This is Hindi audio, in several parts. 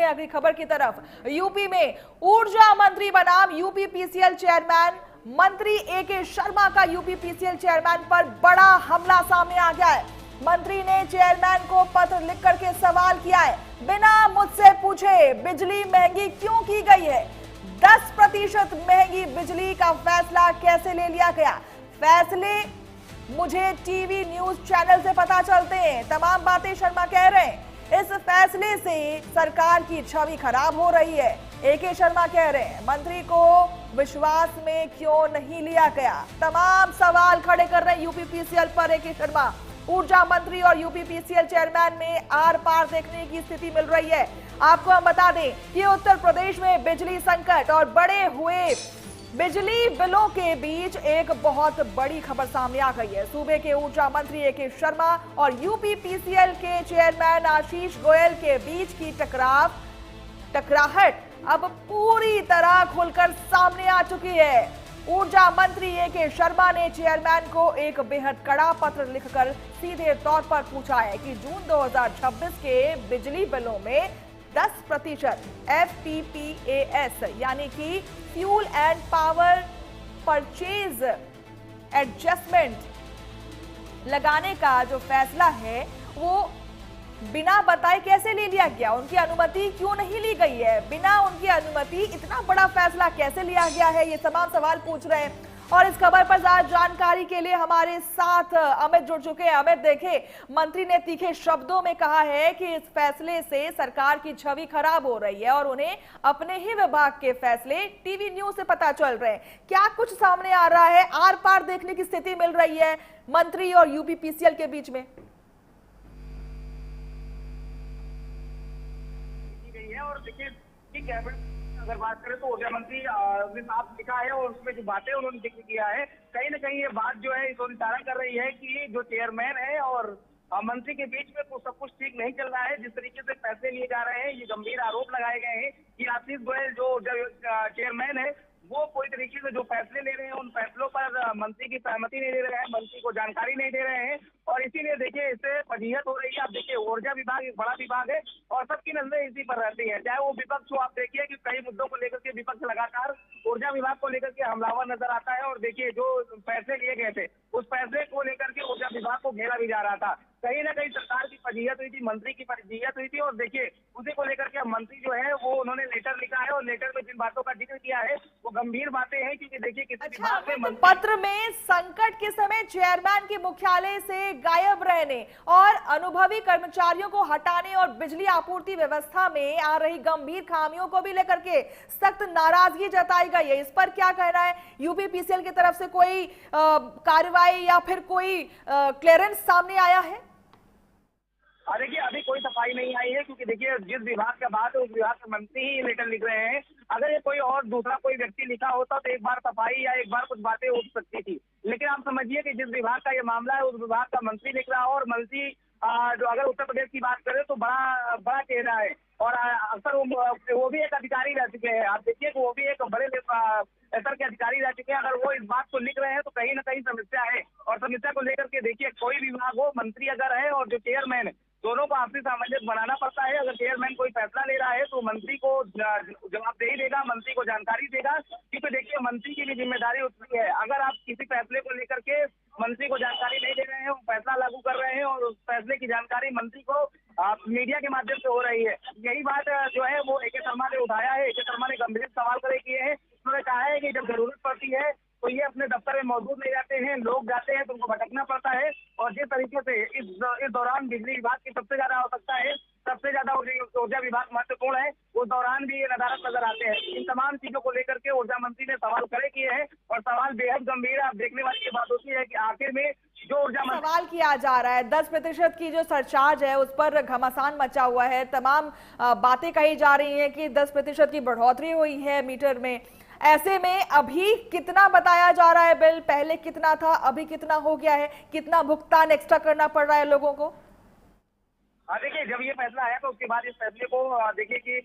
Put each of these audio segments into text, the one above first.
हैं अगली खबर की तरफ। यूपी में ऊर्जा मंत्री बनाम यूपीपीसीएल चेयरमैन। मंत्री एके शर्मा का यूपीपीसीएल चेयरमैन पर बड़ा हमला सामने आ गया है। मंत्री ने चेयरमैन को पत्र लिख करके सवाल किया है, बिना मुझसे पूछे बिजली महंगी क्यों की गई है? 10% महंगी बिजली का फैसला कैसे ले लिया गया? फैसले मुझे टीवी न्यूज चैनल से पता चलते हैं। तमाम बातें शर्मा कह रहे हैं। इस फैसले से सरकार की छवि खराब हो रही है। एके शर्मा कह रहे हैं मंत्री को विश्वास में क्यों नहीं लिया गया? तमाम सवाल खड़े कर रहे हैं यूपीपीसीएल पर एके शर्मा। ऊर्जा मंत्री और यूपीपीसीएल चेयरमैन में आर पार देखने की स्थिति मिल रही है। आपको हम बता दें कि उत्तर प्रदेश में बिजली संकट और बढ़े हुए बिजली बिलों के बीच एक बहुत बड़ी खबर सामने आ गई है। सूबे के ऊर्जा मंत्री एके शर्मा और यूपीपीसीएल के चेयरमैन आशीष गोयल के बीच की टकराहट अब पूरी तरह खुलकर सामने आ चुकी है। ऊर्जा मंत्री एके शर्मा ने चेयरमैन को एक बेहद कड़ा पत्र लिखकर सीधे तौर पर पूछा है कि जून 2026 के बिजली बिलों में 10% FPPAS यानी कि fuel and power purchase adjustment लगाने का जो फैसला है वो बिना बताए कैसे ले लिया गया? उनकी अनुमति क्यों नहीं ली गई है? बिना उनकी अनुमति इतना बड़ा फैसला कैसे लिया गया है? ये तमाम सवाल पूछ रहे हैं। और इस खबर पर ज्यादा जानकारी के लिए हमारे साथ अमित जुड़ चुके हैं। अमित, देखे मंत्री ने तीखे शब्दों में कहा है कि इस फैसले से सरकार की छवि खराब हो रही है और उन्हें अपने ही विभाग के फैसले टीवी न्यूज से पता चल रहे हैं। क्या कुछ सामने आ रहा है? आर पार देखने की स्थिति मिल रही है मंत्री और यूपीपीसीएल के बीच में? और देखिए कैबिनेट अगर बात करें तो ऊर्जा मंत्री ने साफ लिखा है और उसमें जो बातें उन्होंने जिक्र किया है, कहीं ना कहीं ये बात जो है इसको इशारा कर रही है कि जो चेयरमैन है और मंत्री के बीच में तो सब कुछ ठीक नहीं चल रहा है। जिस तरीके से फैसले लिए जा रहे हैं, ये गंभीर आरोप लगाए गए हैं कि आशीष गोयल जो चेयरमैन है वो कोई तरीके से जो फैसले ले रहे हैं उन फैसलों पर मंत्री की सहमति नहीं दे रहे हैं, मंत्री को जानकारी नहीं दे रहे हैं और इसीलिए देखिए इससे फजीहत हो रही है। आप देखिए ऊर्जा विभाग एक बड़ा विभाग है और सबकी नजरें इसी पर रहती है, चाहे वो विपक्ष हो। आप देखिए कि कई मुद्दों को लेकर के विपक्ष लगातार ऊर्जा विभाग को लेकर के हमलावर नजर आता है और देखिए जो फैसले लिए गए थे उस फैसले को लेकर के ऊर्जा विभाग को घेरा भी जा रहा था। कहीं ना कहीं सरकार की फजीहत हुई थी, मंत्री की फजीहत हुई थी और देखिए उसी को लेकर के मंत्री जो है वो उन्होंने लेटर लिखा है और लेटर में जिन बातों का जिक्र किया है वो गंभीर बातें हैं क्योंकि देखिए किसी विभाग में पत्र में संकट के समय चेयरमैन के मुख्यालय से गायब रहने और अनुभवी कर्मचारियों को हटाने और बिजली आपूर्ति व्यवस्था में आ रही गंभीर खामियों को भी लेकर के सख्त नाराजगी जताई गई है। इस पर क्या कहना है? यूपीपीसीएल की तरफ से कोई कार्रवाई या फिर कोई क्लियरेंस सामने आया है? देखिए अभी कोई सफाई नहीं आई है क्योंकि देखिए जिस विभाग का बात है उस विभाग के मंत्री ही लेटर लिख रहे हैं। अगर ये कोई और दूसरा कोई व्यक्ति लिखा होता तो एक बार सफाई या एक बार कुछ बातें उठ सकती थी, लेकिन आप समझिए कि जिस विभाग का ये मामला है उस विभाग का मंत्री लिख रहा है और मंत्री जो अगर उत्तर प्रदेश की बात करें तो बड़ा चेहरा है और अक्सर वो भी एक अधिकारी रह चुके हैं। आप देखिए कि वो भी एक बड़े स्तर के अधिकारी रह चुके हैं। अगर वो इस बात को लिख रहे हैं तो कहीं ना कहीं समस्या है और समस्या को लेकर के देखिए कोई विभाग हो, मंत्री अगर है और जो चेयरमैन है दोनों को आपसी सामंजस्य बनाना पड़ता है। अगर चेयरमैन कोई फैसला ले रहा है तो मंत्री को जवाबदेही देगा, मंत्री को जानकारी देगा क्योंकि देखिए मंत्री की भी जिम्मेदारी उतनी है। अगर आप किसी फैसले को लेकर के मंत्री को जानकारी नहीं दे रहे हैं, वो फैसला लागू कर रहे हैं और उस फैसले की जानकारी मंत्री को मीडिया के माध्यम से हो रही है, यही बात जो है वो एके शर्मा ने उठाया है। एके शर्मा ने गंभीर सवाल खड़े किए हैं। उन्होंने कहा है कि जब जरूरत पड़ती है तो ये अपने दफ्तर में मौजूद नहीं रहते हैं, लोग जाते हैं तो उनको भटकना पड़ता है और जिस तरीके से इस दौरान बिजली विभाग की सबसे ज्यादा आवश्यकता है, सबसे ज्यादा ऊर्जा विभाग महत्वपूर्ण है, उस दौरान भी ये नदारत नजर आते हैं। इन तमाम चीजों को लेकर के ऊर्जा मंत्री ने सवाल खड़े किए हैं और सवाल बेहद गंभीर है। आप देखने वाली ये बात होती है कि आखिर में जो ऊर्जा सवाल किया जा रहा है 10% की जो सरचार्ज है उस पर घमासान मचा हुआ है। तमाम बातें कही जा रही हैं कि 10% की बढ़ोतरी हुई है मीटर में। ऐसे में अभी कितना बताया जा रहा है बिल? पहले कितना था, अभी कितना हो गया है? कितना भुगतान एक्स्ट्रा करना पड़ रहा है लोगों को? देखिए जब ये फैसला आया तो उसके बाद इस फैसले को देखिए कि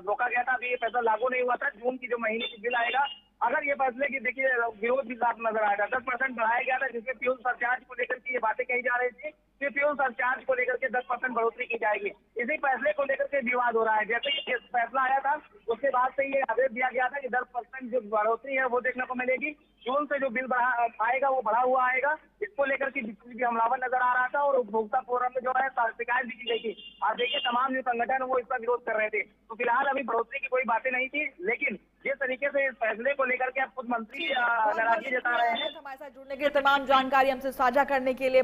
रोका गया था। अभी ये फैसला लागू नहीं हुआ था। जून की जो महीने की बिल आएगा अगर ये फैसले की देखिए विरोध भी साफ नजर आएगा। 10% बढ़ाया गया था जिसमें फ्यूल सरचार्ज को लेकर के ये बातें कही जा रही थी कि फ्यूल सरचार्ज को लेकर के 10% बढ़ोतरी की जाएगी। इसी फैसले को लेकर के विवाद हो रहा है। जैसे कि फैसला आया था उसके बाद से ये आदेश दिया गया था कि 10% जो बढ़ोतरी है वो देखने को मिलेगी। जून से जो बिल आएगा वो बढ़ा हुआ आएगा। इसको लेकर के बिजली भी हमलावर नजर आ रहा था और उपभोक्ता फोरम में जो है शिकायत भी की गई थी। आप देखिए तमाम जो संगठन वो इसका विरोध कर रहे थे। तो फिलहाल अभी बढ़ोतरी की कोई बातें नहीं थी, लेकिन जिस तरीके से इस फैसले को लेकर के अब खुद मंत्री नाराजगी जता रहे हैं। हमारे साथ जुड़ने के लिए, तमाम जानकारी हमसे साझा करने के लिए।